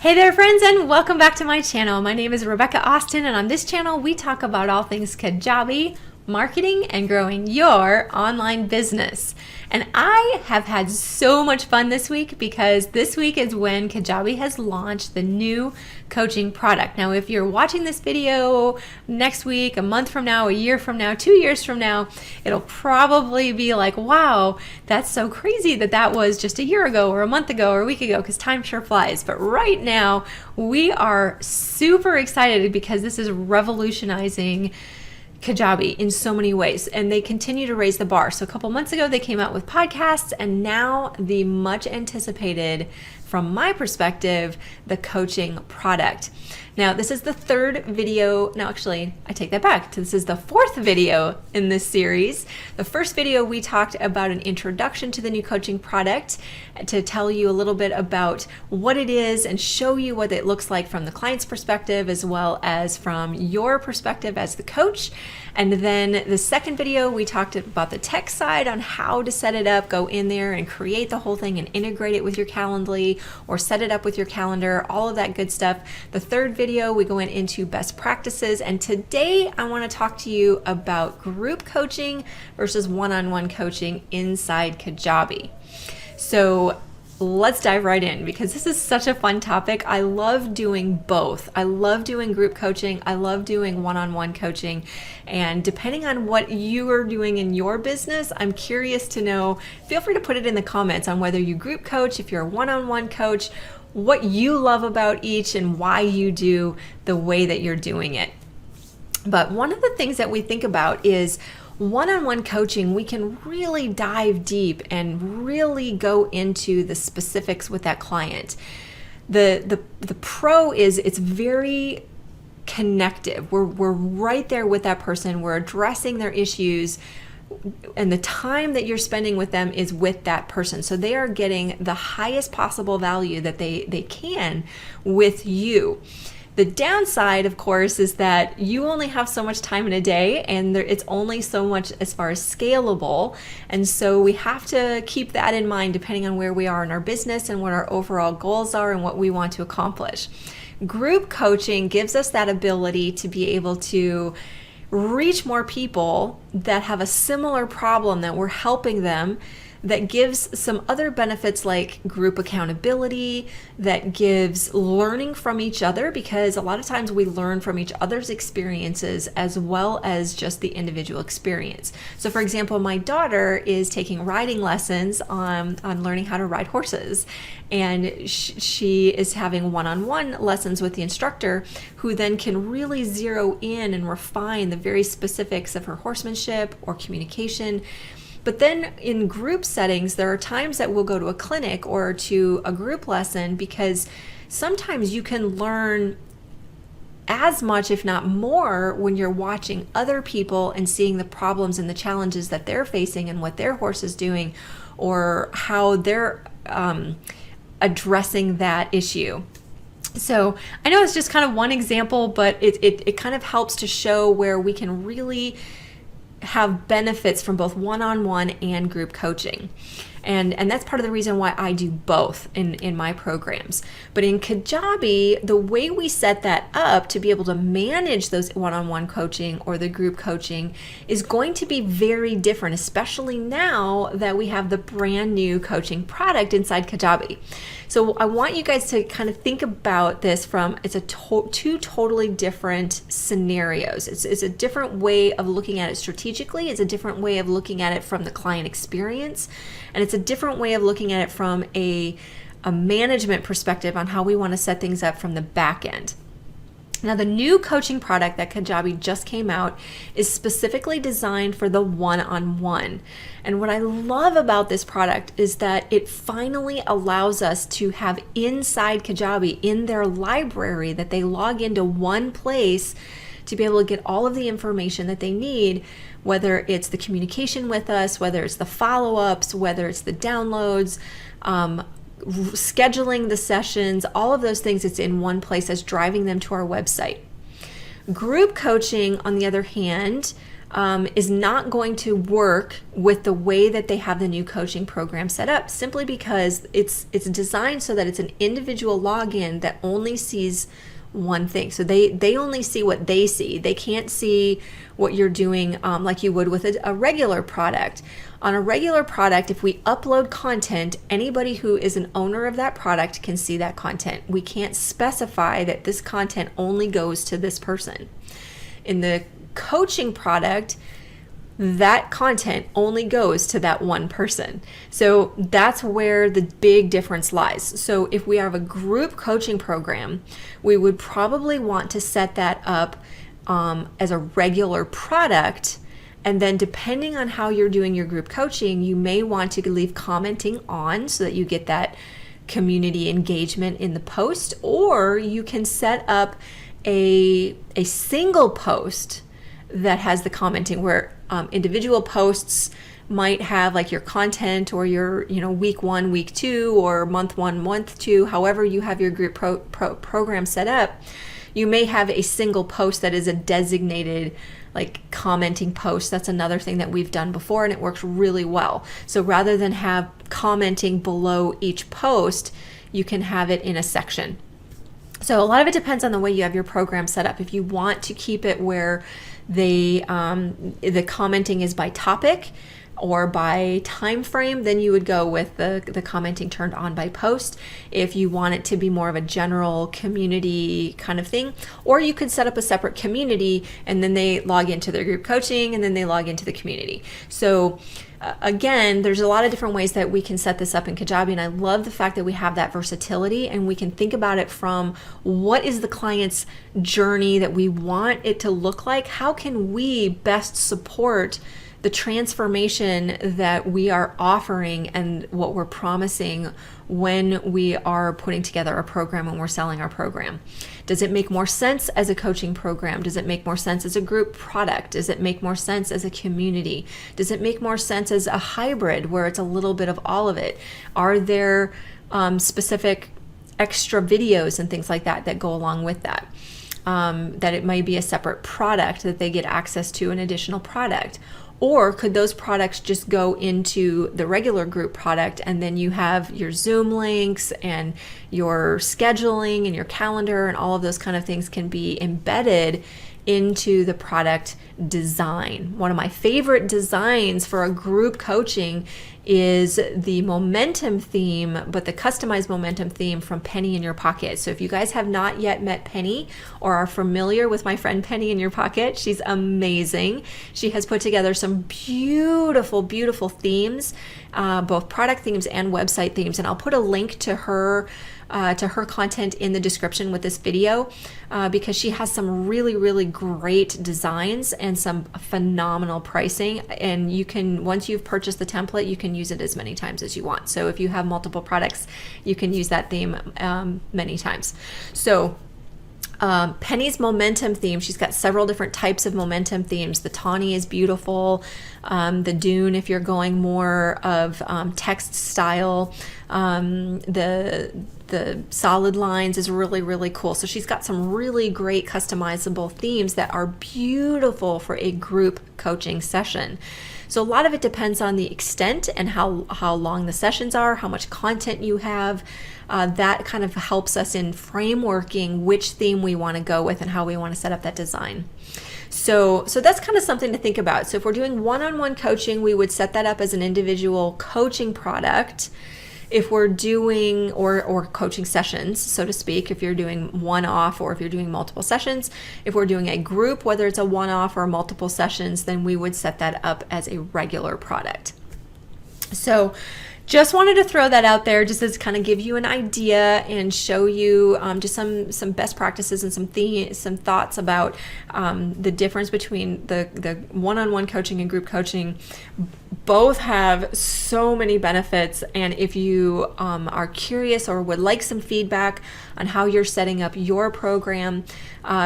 Hey there friends, and welcome back to my channel. My name is Rebecca Austin, and on this channel we talk about all things Kajabi, marketing, and growing your online business. And I have had so much fun this week because this week is when Kajabi has launched the new coaching product. Now, if you're watching this video next week, a month from now, a year from now, 2 years from now, it'll probably be like, wow, that's so crazy that was just a year ago or a month ago or a week ago, because time sure flies. But right now, we are super excited because this is revolutionizing Kajabi in so many ways, and they continue to raise the bar. So a couple months ago they came out with podcasts, and now the much anticipated, from my perspective, the coaching product. Now this is the third video. No, actually I take that back. This is the fourth video in this series. The first video we talked about an introduction to the new coaching product to tell you a little bit about what it is and show you what it looks like from the client's perspective as well as from your perspective as the coach. And then the second video we talked about the tech side on how to set it up, go in there and create the whole thing and integrate it with your Calendly or set it up with your calendar, all of that good stuff. The third video we go into best practices, and today I want to talk to you about group coaching versus one-on-one coaching inside Kajabi. So let's dive right in because this is such a fun topic. I love doing both. I love doing group coaching. I love doing one-on-one coaching. And depending on what you are doing in your business, I'm curious to know, feel free to put it in the comments on whether you group coach, if you're a one-on-one coach, what you love about each and why you do the way that you're doing it. But one of the things that we think about is one-on-one coaching. We can really dive deep and really go into the specifics with that client. The pro is it's very connective. We're right there with that person. We're addressing their issues, and the time that you're spending with them is with that person. So they are getting the highest possible value that they can with you. The downside, of course, is that you only have so much time in a day, and it's only so much as far as scalable. And so we have to keep that in mind depending on where we are in our business and what our overall goals are and what we want to accomplish. Group coaching gives us that ability to be able to reach more people that have a similar problem that we're helping them, that gives some other benefits like group accountability, that gives learning from each other, because a lot of times we learn from each other's experiences as well as just the individual experience. So for example, my daughter is taking riding lessons on learning how to ride horses, and she is having one-on-one lessons with the instructor, who then can really zero in and refine the very specifics of her horsemanship or communication. But then in group settings, there are times that we'll go to a clinic or to a group lesson, because sometimes you can learn as much, if not more, when you're watching other people and seeing the problems and the challenges that they're facing and what their horse is doing or how they're addressing that issue. So I know it's just kind of one example, but it kind of helps to show where we can really have benefits from both one-on-one and group coaching. And that's part of the reason why I do both in my programs. But in Kajabi, the way we set that up to be able to manage those one-on-one coaching or the group coaching is going to be very different, especially now that we have the brand new coaching product inside Kajabi. So I want you guys to kind of think about this from, it's two totally different scenarios. It's a different way of looking at it strategically. It's a different way of looking at it from the client experience. And it's a different way of looking at it from a management perspective on how we want to set things up from the back end. Now, the new coaching product that Kajabi just came out is specifically designed for the one-on-one. And what I love about this product is that it finally allows us to have inside Kajabi, in their library, that they log into one place to be able to get all of the information that they need, whether it's the communication with us, whether it's the follow-ups, whether it's the downloads, scheduling the sessions, all of those things. It's in one place as driving them to our website. Group coaching, on the other hand, is not going to work with the way that they have the new coaching program set up, simply because it's designed so that it's an individual login that only sees one thing. So they only see what they see. They can't see what you're doing like you would with a regular product. On a regular product, if we upload content, anybody who is an owner of that product can see that content. We can't specify that this content only goes to this person. In the coaching product, that content only goes to that one person. So that's where the big difference lies. So if we have a group coaching program, we would probably want to set that up as a regular product. And then depending on how you're doing your group coaching, you may want to leave commenting on so that you get that community engagement in the post, or you can set up a single post that has the commenting, where individual posts might have like your content or your week 1, week 2, or month 1, month 2, however you have your group program set up. You may have a single post that is a designated like commenting post. That's another thing that we've done before, and it works really well. So rather than have commenting below each post, you can have it in a section. So a lot of it depends on the way you have your program set up. If you want to keep it where the commenting is by topic or by time frame, then you would go with the commenting turned on by post. If you want it to be more of a general community kind of thing, or you could set up a separate community and then they log into their group coaching and then they log into the community. So again, there's a lot of different ways that we can set this up in Kajabi, and I love the fact that we have that versatility and we can think about it from what is the client's journey that we want it to look like? How can we best support the transformation that we are offering and what we're promising when we are putting together a program and we're selling our program? Does it make more sense as a coaching program? Does it make more sense as a group product? Does it make more sense as a community? Does it make more sense as a hybrid where it's a little bit of all of it? Are there specific extra videos and things like that that go along with that? That it might be a separate product that they get access to, an additional product? Or could those products just go into the regular group product, and then you have your Zoom links and your scheduling and your calendar and all of those kind of things can be embedded into the product design. One of my favorite designs for a group coaching is the momentum theme, but the customized momentum theme from Penny in Your Pocket. So if you guys have not yet met Penny or are familiar with my friend Penny in Your Pocket, she's amazing. She has put together some beautiful, beautiful themes, both product themes and website themes. And I'll put a link to her content in the description with this video because she has some really, really great designs and some phenomenal pricing. And you can, once you've purchased the template, you can use it as many times as you want. So if you have multiple products, you can use that theme many times. So Penny's momentum theme, she's got several different types of momentum themes. The tawny is beautiful. The dune, if you're going more of text style. The solid lines is really, really cool. So she's got some really great customizable themes that are beautiful for a group coaching session. So a lot of it depends on the extent and how long the sessions are, how much content you have. That kind of helps us in frameworking which theme we want to go with and how we want to set up that design. So that's kind of something to think about. So if we're doing one-on-one coaching, we would set that up as an individual coaching product. If we're doing, or coaching sessions, so to speak, if you're doing one-off or if you're doing multiple sessions, if we're doing a group, whether it's a one-off or multiple sessions, then we would set that up as a regular product. So just wanted to throw that out there just to kind of give you an idea and show you just some best practices and some thoughts about the difference between the one-on-one coaching and group coaching. Both have so many benefits, and if you are curious or would like some feedback on how you're setting up your program,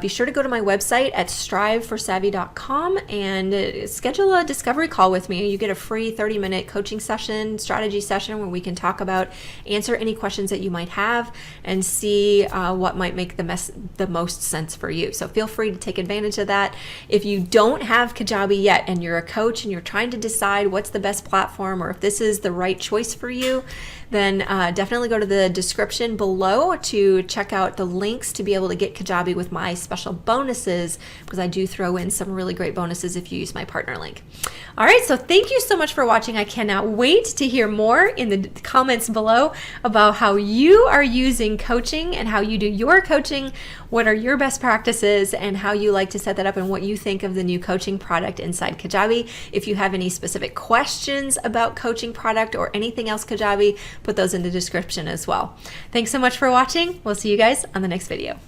be sure to go to my website at striveforsavvy.com and schedule a discovery call with me. You get a free 30-minute coaching session, strategy session where we can talk about, answer any questions that you might have, and see what might make the most sense for you. So feel free to take advantage of that. If you don't have Kajabi yet and you're a coach and you're trying to decide what's the best platform or if this is the right choice for you, then definitely go to the description below to check out the links to be able to get Kajabi with my special bonuses, because I do throw in some really great bonuses if you use my partner link. All right, so thank you so much for watching. I cannot wait to hear more in the comments below about how you are using coaching and how you do your coaching, what are your best practices, and how you like to set that up, and what you think of the new coaching product inside Kajabi. If you have any specific questions about coaching product or anything else Kajabi, put those in the description as well. Thanks so much for watching. We'll see you guys on the next video.